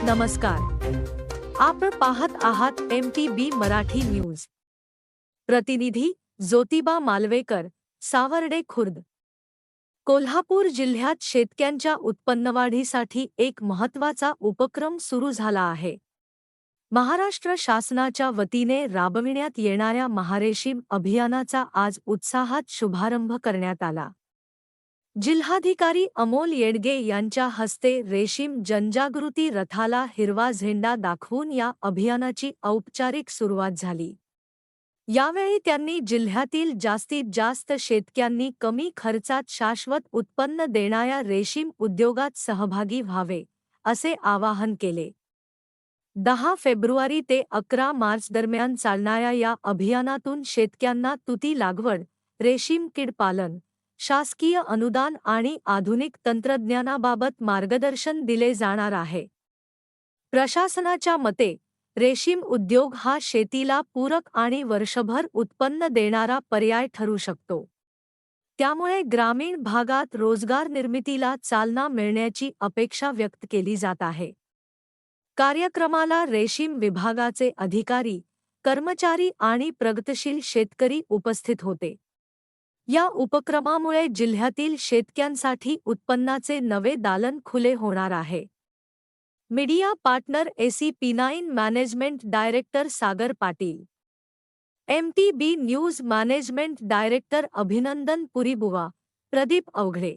नमस्कार. आपण पाहत आहात MTB मराठी न्यूज. प्रतिनिधी ज्योतिबा मालवेकर, सावर्डे खुर्द. कोल्हापूर जिल्ह्यात शेतकऱ्यांच्या उत्पन्नवाढीसाठी एक महत्त्वाचा उपक्रम सुरू झाला आहे. महाराष्ट्र शासनाच्या वतीने राबविण्यात येणाऱ्या महारेशीम अभियानाचा आज उत्साहात शुभारंभ करण्यात आला. जिल्हाधिकारी अमोल येडगे यांच्या हस्ते रेशीम जनजागृती रथाला हिरवा झेंडा दाखवून या अभियानाची औपचारिक सुरुवात झाली. यावेळी त्यांनी जिल्ह्यातील जास्तीत जास्त शेतकऱ्यांनी कमी खर्चात शाश्वत उत्पन्न देणाऱ्या रेशीम उद्योगात सहभागी व्हावे, असे आवाहन केले. 10 फेब्रुवारी ते 11 मार्च दरम्यान चालणाऱ्या या अभियानातून शेतकऱ्यांना तुती लागवड, रेशीम कीड पालन, शासकीय अनुदान आणि आधुनिक तंत्रज्ञानाबाबत मार्गदर्शन दिले जाणार आहे. प्रशासनाच्या मते, रेशीम उद्योग हा शेतीला पूरक आणि वर्षभर उत्पन्न देणारा पर्याय ठरू शकतो. त्यामुळे ग्रामीण भागात रोजगार निर्मितीला चालना मिळण्याची अपेक्षा व्यक्त केली जात आहे. कार्यक्रमाला रेशीम विभागाचे अधिकारी, कर्मचारी आणि प्रगतशील शेतकरी उपस्थित होते. या उपक्रमामुळे जिल्ह्यातील शेतकऱ्यांसाठी उत्पन्नाचे नवे दालन खुले होणार आहे. Media partner ACP9 management director Sagar Patil, MTB news management director Abhinandan Puribuva, Pradeep Avaghade.